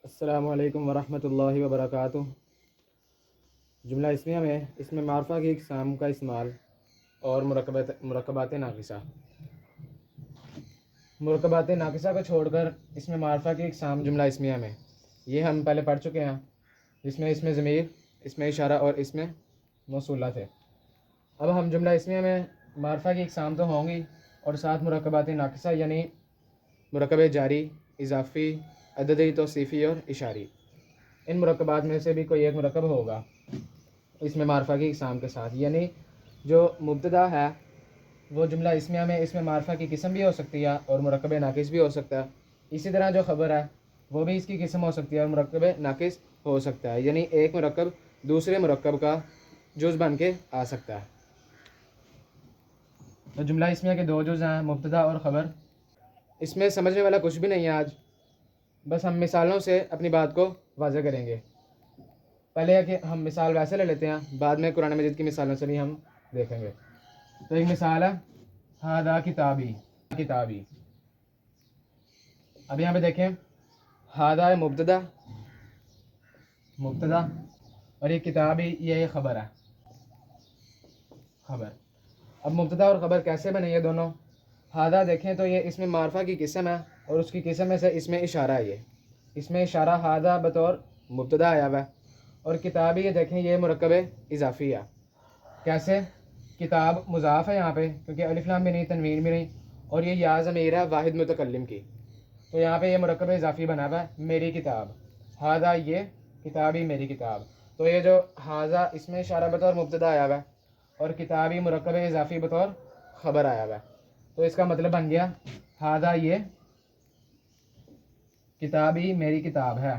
السلام علیکم ورحمۃ اللہ وبرکاتہ۔ جملہ اسمیہ میں اسم معرفہ کی اقسام کا استعمال اور مرکبات ناقصہ۔ مرکبات ناقصہ کو چھوڑ کر اسم معرفہ کی اقسام جملہ اسمیہ میں، یہ ہم پہلے پڑھ چکے ہیں، جس میں اسم ضمیر، اسم اشارہ اور اسم موصولہ تھے۔ اب ہم جملہ اسمیہ میں معرفہ کی اقسام تو ہوں گی، اور ساتھ مرکبات ناقصہ یعنی مرکب جاری، اضافی، عددی، توصیفی اور اشاری، ان مرکبات میں سے بھی کوئی ایک مرکب ہوگا اس میں معرفہ کی اقسام کے ساتھ۔ یعنی جو مبتدا ہے وہ جملہ اسمیہ میں اس میں معرفہ کی قسم بھی ہو سکتی ہے اور مرکب ناقص بھی ہو سکتا ہے۔ اسی طرح جو خبر ہے وہ بھی اس کی قسم ہو سکتی ہے اور مرکب ناقص ہو سکتا ہے، یعنی ایک مرکب دوسرے مرکب کا جز بن کے آ سکتا ہے۔ تو جملہ اسمیہ کے دو جز ہیں، مبتدا اور خبر۔ اس میں سمجھنے والا کچھ بھی نہیں ہے آج، بس ہم مثالوں سے اپنی بات کو واضح کریں گے۔ پہلے ہے کہ ہم مثال ویسے لے لیتے ہیں، بعد میں قرآن مجید کی مثالوں سے بھی ہم دیکھیں گے۔ تو ایک مثال ہے ہاذا کتابی، کتابی۔ اب یہاں پہ دیکھیں، ہاذا مبتدا، مبتدا، اور یہ کتابی، یہ خبر ہے، خبر۔ اب مبتدا اور خبر کیسے بنے یہ دونوں؟ ہاذا دیکھیں تو یہ اسم معرفہ کی قسم ہے، اور اس کی قسم میں سے اسم اشارہ ہے۔ یہ اسم اشارہ ہاذا بطور مبتدا آیا ہوا ہے، اور کتابی یہ دیکھیں یہ مرکب اضافی ہے۔ کیسے؟ کتاب مضاف ہے یہاں پہ، کیونکہ الف لام بھی نہیں، تنوین بھی نہیں، اور یہ یا ضمیر ہے واحد متکلم کی، تو یہاں پہ یہ مرکب اضافی بنا ہوا ہے، میری کتاب۔ ہاذا یہ، کتابی میری کتاب۔ تو یہ جو ہاذا اسم اشارہ بطور مبتدا آیا ہوا ہے، اور کتابی مرکب اضافی بطور خبر آیا ہوا ہے، تو اس کا مطلب بن گیا ہاذا یہ کتابی میری کتاب ہے،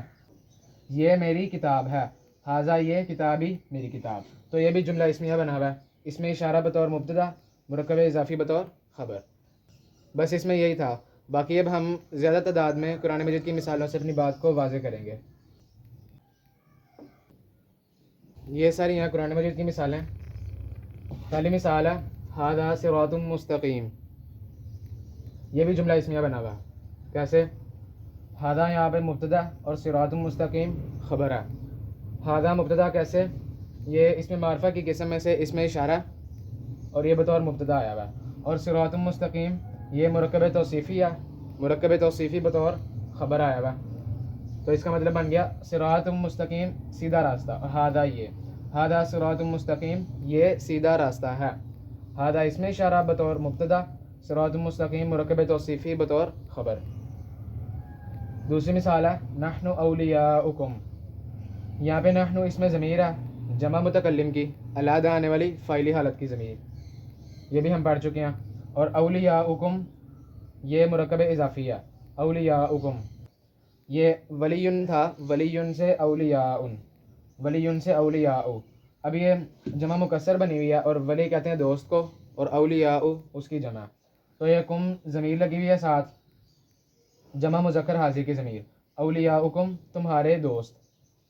یہ میری کتاب ہے، ہاذا یہ کتابی میری کتاب۔ تو یہ بھی جملہ اسمیہ بنا ہوا ہے، اس میں اشارہ بطور مبتدا، مرکب اضافی بطور خبر۔ بس اس میں یہی تھا، باقی اب ہم زیادہ تعداد میں قرآن مجید کی مثالوں سے اپنی بات کو واضح کریں گے۔ یہ ساری ہیں قرآن مجید کی مثالیں۔ پہلی مثال ہے ھذا صراط مستقیم، یہ بھی جملہ اسمیہ بنا ہوا ہے۔ کیسے؟ ھذا یہاں پہ مبتدا اور صراط مستقیم خبر ہے۔ ھذا مبتدا کیسے؟ یہ اسم معرفہ کی قسم میں سے اسم اشارہ، اور یہ بطور مبتدا آیا ہوا ہے، اور صراط مستقیم یہ مرکب توصیفی ہے، مرکب توصیفی بطور خبر آیا ہوا ہے، تو اس کا مطلب بن گیا صراط مستقیم سیدھا راستہ۔ ھذا یہ، ھذا صراط مستقیم یہ سیدھا راستہ ہے۔ ھذا اسم اشارہ بطور مبتدا، صراط مستقیم مرکب توصیفی بطور خبر۔ دوسری مثال ہے نحن اولیاؤکم، یہاں پہ نحن اس میں ضمیر ہے جمع متکلم کی، علیحدہ آنے والی فاعلی حالت کی ضمیر، یہ بھی ہم پڑھ چکے ہیں۔ اور اولیاؤکم یہ مرکب اضافی ہے، اولیاؤکم یہ ولی تھا، ولی سے اولیاء، ولی سے اولیاء۔ اب یہ جمع مکسر بنی ہوئی ہے، اور ولی کہتے ہیں دوست کو، اور اولیاء اس کی جمع، تو یہ کم ضمیر لگی ہوئی ہے ساتھ، جمع مذکر حاضر کی ضمیر، اولیاؤکم تمہارے دوست،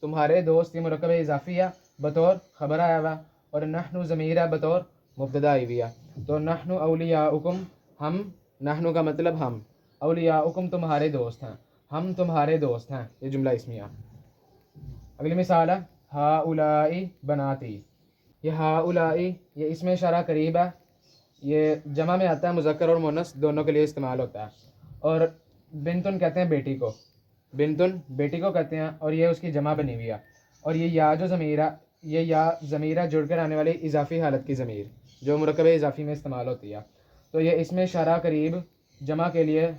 تمہارے دوست یہ مرکب اضافی ہے بطور خبر آیا ہوا، اور نحن ضمیر ہے بطور مبتدا آئی ہوئی ہے، تو نحن اولیاؤکم ہم، نحن کا مطلب ہم، اولیاؤکم تمہارے دوست ہیں، ہم تمہارے دوست ہیں، یہ جملہ اسمیہ۔ اگلی مثال ہے ہؤلاء بناتی، یہ ہؤلاء یہ اسم اشارہ قریب ہے، یہ جمع میں آتا ہے، مذکر اور مؤنث دونوں کے لیے استعمال ہوتا ہے، اور بنتن کہتے ہیں بیٹی کو، بنتن بیٹی کو کہتے ہیں، اور یہ اس کی جمع بنی ہوئی ہے، اور یہ یا جو ضمیر ہے، یہ یا ضمیر ہے جڑ کر آنے والی اضافی حالت کی ضمیر جو مرکب اضافی میں استعمال ہوتی ہے، تو یہ اسم اشارہ قریب جمع کے لیے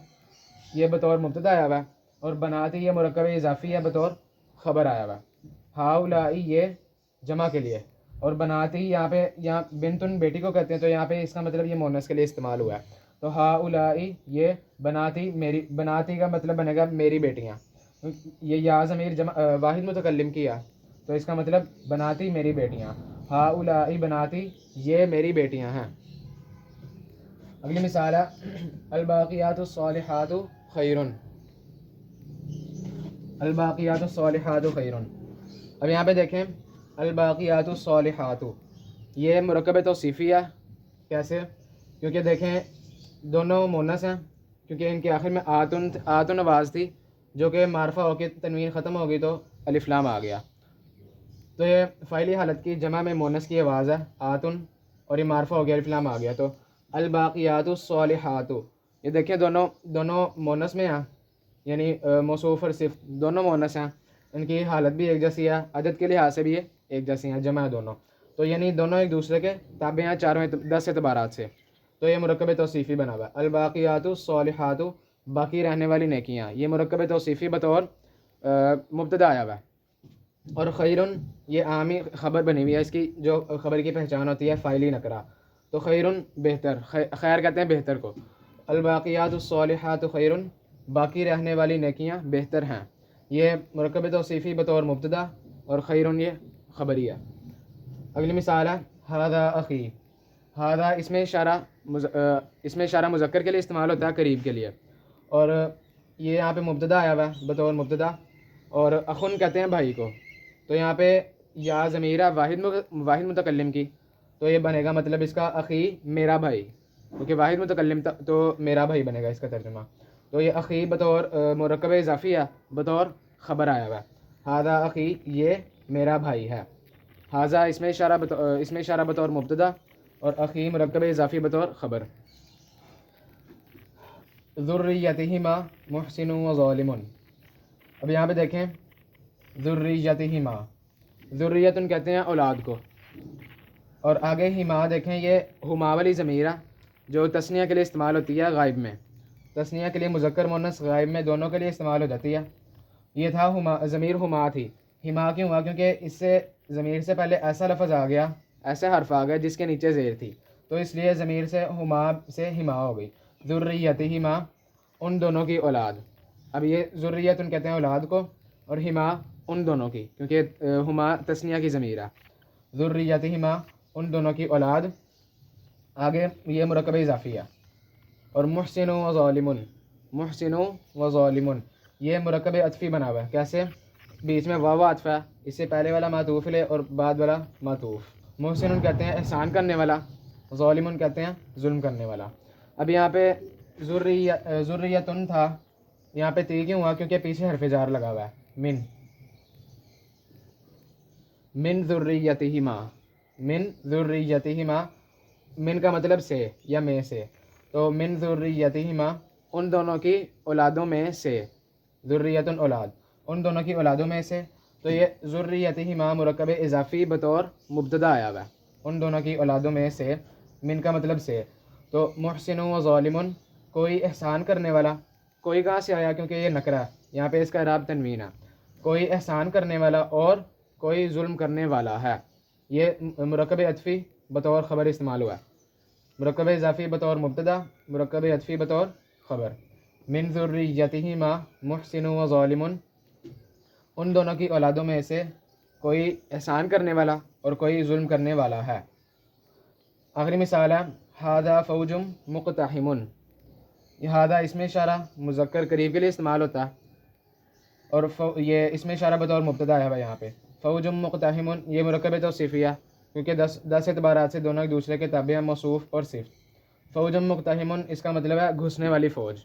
یہ بطور مبتدا آیا ہوا ہے، اور بناتی یہ مرکب اضافی ہے بطور خبر آیا ہوا ہے۔ ہؤلاء یہ جمع کے لیے، اور بناتی یہاں پہ، یہاں بنتن بیٹی کو کہتے ہیں، تو یہاں پہ اس کا مطلب یہ مؤنث کے لیے استعمال ہوا ہے، تو ہؤلاء یہ بناتی میری، بناتی کا مطلب بنے گا میری بیٹیاں، یہ یا ضمیر جمع واحد متکلم کی ہے، تو اس کا مطلب بناتی میری بیٹیاں، ہؤلاء بناتی یہ میری بیٹیاں ہیں۔ اگلی مثال ہے الباقیات الصالحات خیر، الباقیات الصالحات خیر۔ اب یہاں پہ دیکھیں الباقیات الصالحات یہ مرکب توصیفی ہے۔ کیسے؟ کیونکہ دیکھیں دونوں مؤنث ہیں، کیونکہ ان کے آخر میں آتن آواز تھی، جو کہ معرفہ ہو کے تنوین ختم ہوگی تو الف لام آ گیا. تو یہ فعلی حالت کی جمع میں مونس کی آواز ہے آتن، اور یہ معرفہ ہو گیا الف لام آ گیا. تو الباقیات الصالحات، یہ دیکھیں دونوں مونس میں ہیں، یعنی موصوف اور صفت دونوں مونس ہیں. ان کی حالت بھی ایک جیسی ہے، عدد کے لحاظ سے بھی یہ ایک جیسی ہیں، جمع ہے دونوں. تو یعنی دونوں ایک دوسرے کے تابع ہیں 10 اعتبارات سے. تو یہ مرکب توصیفی بنا ہوا ہے. الباقیات الصالحات، باقی رہنے والی نیکیاں، یہ مرکب توصیفی بطور مبتدا آیا ہوا ہے. اور خیرن یہ عامی خبر بنی ہوئی ہے، اس کی جو خبر کی پہچان ہوتی ہے فاعلی نکرہ. تو خیرن بہتر، خیر کہتے ہیں بہتر کو. الباقیات الصالحات خیرن، باقی رہنے والی نیکیاں بہتر ہیں. یہ مرکب توصیفی بطور مبتدا، اور خیرن یہ خبری ہے. اگلی مثال ہے ھذا اخی. ھذا اس میں اشارہ مذکر کے لیے استعمال ہوتا ہے، قریب کے لیے. اور یہ یہاں پہ مبتدا آیا ہوا ہے بطور مبتدا، اور اخن کہتے ہیں بھائی کو. تو یہاں پہ یا ضمیرہ واحد متکلم کی، تو یہ بنے گا مطلب اس کا اخی میرا بھائی، کیونکہ واحد متکلم تو میرا بھائی بنے گا اس کا ترجمہ. تو یہ اخی بطور مرکب اضافی ہے، بطور خبر آیا ہوا ہے. ھذا اخی یہ میرا بھائی ہے. ھذا اس میں اشارہ بطور مبتدا، اور اخی مرکب اضافی بطور خبر. ذریتہما محسن و ظالم. اب یہاں پہ دیکھیں ذریتہما، ذریتن کہتے ہیں اولاد کو. اور آگے ہما دیکھیں، یہ ہما والی ضمیر ہے جو تثنیہ کے لیے استعمال ہوتی ہے غائب میں. تثنیہ کے لیے مذکر مؤنث غائب میں دونوں کے لیے استعمال ہو جاتی ہے. یہ تھا ضمیر ہما تھی. ہما کیوں ہوا؟ کیونکہ اس سے ضمیر سے پہلے ایسا لفظ آ گیا، ایسا حرف آ گیا جس کے نیچے زیر تھی، تو اس لیے ضمیر سے ہما سے ہما ہو گئی. ذریتہما ان دونوں کی اولاد. اب یہ ذریتن کہتے ہیں اولاد کو، اور ہما ان دونوں کی، کیونکہ ہما تثنیہ کی ضمیر ہے. ذریتہما ان دونوں کی اولاد. آگے یہ مرکب اضافی ہے. اور محسن و ظالم، محسن و ظالم یہ مرکب عطفی بنا ہوا ہے. کیسے؟ بیچ میں واو عطف ہے، اس سے پہلے والا معطوف لے اور بعد والا معطوف. محسن کہتے ہیں احسان کرنے والا، ظالم کہتے ہیں ظلم کرنے والا. اب یہاں پہ ذریتن تھا، یہاں پہ تی کیوں ہوا؟ کیونکہ پیچھے حرف جار لگا ہوا ہے. من ذریتہما، من ذریتہما، من کا مطلب سے یا میں سے. تو من ذریتہما ان دونوں کی اولادوں میں سے، ذریتن اولاد ان دونوں کی اولادوں میں سے. تو یہ ذریتہما مرکب اضافی بطور مبتدا آیا ہوا ہے، ان دونوں کی اولادوں میں سے. من کا مطلب سے. تو محسن و ظالم کوئی احسان کرنے والا. کوئی کہاں سے آیا؟ کیونکہ یہ نکرہ ہے، یہاں پہ اس کا اعراب تنوین ہے. کوئی احسان کرنے والا اور کوئی ظلم کرنے والا ہے. یہ مرکب عطفی بطور خبر استعمال ہوا ہے. مرکب اضافی بطور مبتدا، مرکب عطفی بطور خبر. من ذریتہما محسن و ظالم ان دونوں کی اولادوں میں سے کوئی احسان کرنے والا اور کوئی ظلم کرنے والا ہے. آخری مثال ہے ھذا فوج مقتحم. یہ ھذا اس میں اشارہ مذکر قریب کے لیے استعمال ہوتا ہے، اور یہ اس میں اشارہ بطور مبتدا ہے یہاں پہ. فوج مقتحم یہ مرکب توصیفی ہے، کیونکہ 10 اعتبارات سے دونوں ایک دوسرے کے تابع ہیں، موصوف اور صفت. فوج مقتحم اس کا مطلب ہے گھسنے والی فوج.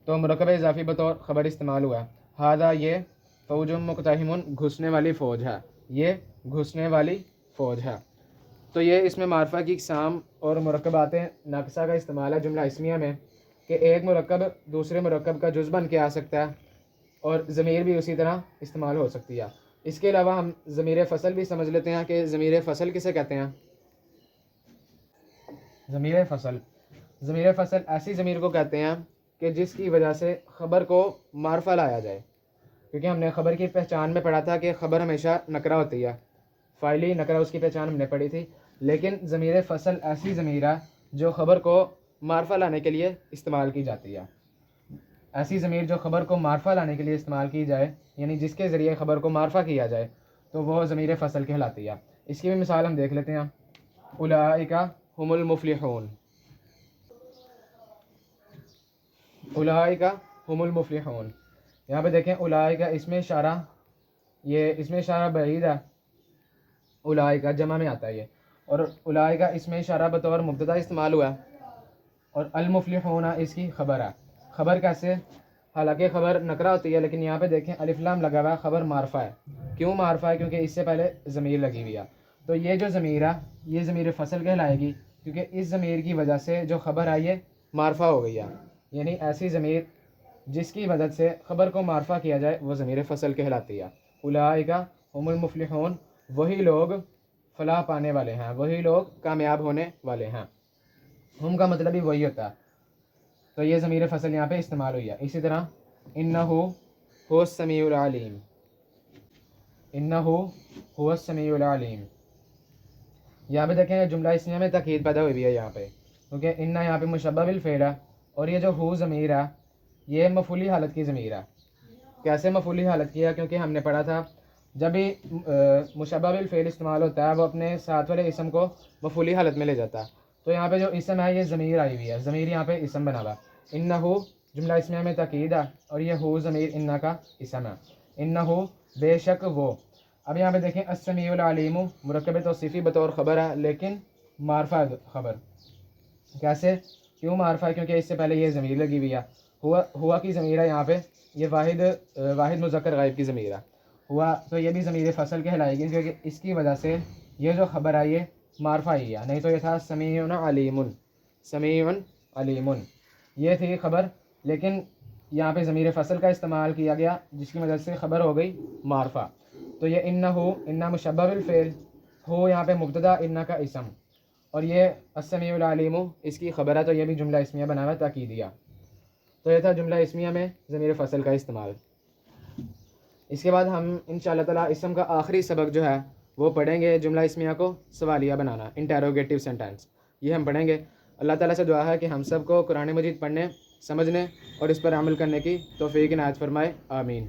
تو مرکب اضافی بطور خبر استعمال ہوا ہے. ھذا یہ فوج مقتحم گھسنے والی فوج ہے، یہ گھسنے والی فوج ہے. تو یہ اس میں معرفہ کی اقسام اور مرکبات ناقصہ کا استعمال ہے جملہ اسمیہ میں، کہ ایک مرکب دوسرے مرکب کا جز بن کے آ سکتا ہے، اور ضمیر بھی اسی طرح استعمال ہو سکتی ہے. اس کے علاوہ ہم ضمیر فصل بھی سمجھ لیتے ہیں کہ ضمیر فصل کسے کہتے ہیں. ضمیر فصل ایسی ضمیر کو کہتے ہیں کہ جس کی وجہ سے خبر کو معرفہ لایا جائے. کیونکہ ہم نے خبر کی پہچان میں پڑھا تھا کہ خبر ہمیشہ نکرہ ہوتی ہے، فاعلی نکرہ اس کی پہچان ہم نے پڑھی تھی. لیکن ضمیر فصل ایسی ضمیر ہے جو خبر کو معرفہ لانے کے لیے استعمال کی جاتی ہے. ایسی ضمیر جو خبر کو معرفہ لانے کے لیے استعمال کی جائے، یعنی جس کے ذریعے خبر کو معرفہ کیا جائے، تو وہ ضمیر فصل کہلاتی ہے. اس کی بھی مثال ہم دیکھ لیتے ہیں. اولئک هم المفلحون، اولئک هم المفلحون. یہاں پہ دیکھیں اولئک اس میں اشارہ، یہ اس میں اشارہ بعید ہے، اولئک جمع میں آتا ہے یہ. اور اولئک اس میں اشارہ بطور مبتدا استعمال ہوا ہے، اور المفلحون اس کی خبر ہے. خبر کیسے؟ حالانکہ خبر نکرہ ہوتی ہے، لیکن یہاں پہ دیکھیں الف لام لگا ہوا ہے، خبر معرفہ ہے. کیوں معرفہ ہے؟ کیونکہ اس سے پہلے ضمیر لگی ہوئی ہے. تو یہ جو ضمیر ہے یہ ضمیر فصل کہلائے گی، کیونکہ اس ضمیر کی وجہ سے جو خبر آئی ہے معرفہ ہو گئی ہے. یعنی ایسی ضمیر جس کی مدد سے خبر کو معرفہ کیا جائے وہ ضمیر فصل کہلاتی ہے. اولئک هم المفلحون، وہی لوگ فلاح پانے والے ہیں، وہی لوگ کامیاب ہونے والے ہیں. ہم کا مطلب ہی وہی ہوتا ہے. تو یہ ضمیر فصل یہاں پہ استعمال ہوئی ہے. اسی طرح انہ هو السمیع العلیم، انہ هو السمیع العلیم. یہاں پہ دیکھیں جملہ اسمیہ میں تاکید پیدا ہوئی ہے یہاں پہ، کیونکہ انہ یہاں پہ مشبہ بالفعل ہے، اور یہ جو ہو ضمیر ہے یہ مفعولی حالت کی ضمیر ہے. کیسے مفعولی حالت کی ہے؟ کیونکہ ہم نے پڑھا تھا جب بھی مشبہ بالفعل استعمال ہوتا ہے وہ اپنے ساتھ والے اسم کو مفعولی حالت میں لے جاتا ہے. تو یہاں پہ جو اسم ہے یہ ضمیر آئی ہوئی ہے، ضمیر یہاں پہ اسم بنا ہوا. انہ جملہ اسمیہ میں تاکید ہے، اور یہ ہو ضمیر انہ کا اسم ہے. انہ بے شک وہ. اب یہاں پہ دیکھیں السمیع العلیم مرکب توصیفی بطور خبر ہے، لیکن معرفہ ہے خبر. کیسے؟ کیوں معرفہ ہے؟ کیونکہ اس سے پہلے یہ ضمیر لگی ہوئی ہے. ہوا کی ضمیر ہے یہاں پہ، یہ واحد مذکر غائب کی ضمیر ہے. ہوا تو یہ بھی ضمیر فصل کہلائے گی، کیونکہ اس کی وجہ سے یہ جو خبر آئی ہے معرفہ آئی ہے. نہیں تو یہ تھا سمیع علیم، سمیع علیم یہ تھی خبر، لیکن یہاں پہ ضمیر فصل کا استعمال کیا گیا جس کی وجہ سے خبر ہو گئی معرفہ. تو یہ انہ مشبہ بالفعل، ہو یہاں پہ مبتدا انہ کا اسم، اور یہ السمیع العلیم اس کی خبر ہے. تو یہ بھی جملہ اسمیہ بنا ہوا ہے تاکیدیہ. تو یہ تھا جملہ اسمیہ میں ضمیر فصل کا استعمال. اس کے بعد ہم انشاءاللہ تعالیٰ اسم کا آخری سبق جو ہے وہ پڑھیں گے، جملہ اسمیہ کو سوالیہ بنانا، انٹیروگیٹیو سینٹینس. یہ ہم پڑھیں گے. اللہ تعالیٰ سے دعا ہے کہ ہم سب کو قرآن مجید پڑھنے، سمجھنے اور اس پر عمل کرنے کی توفیق عنایت فرمائے. آمین.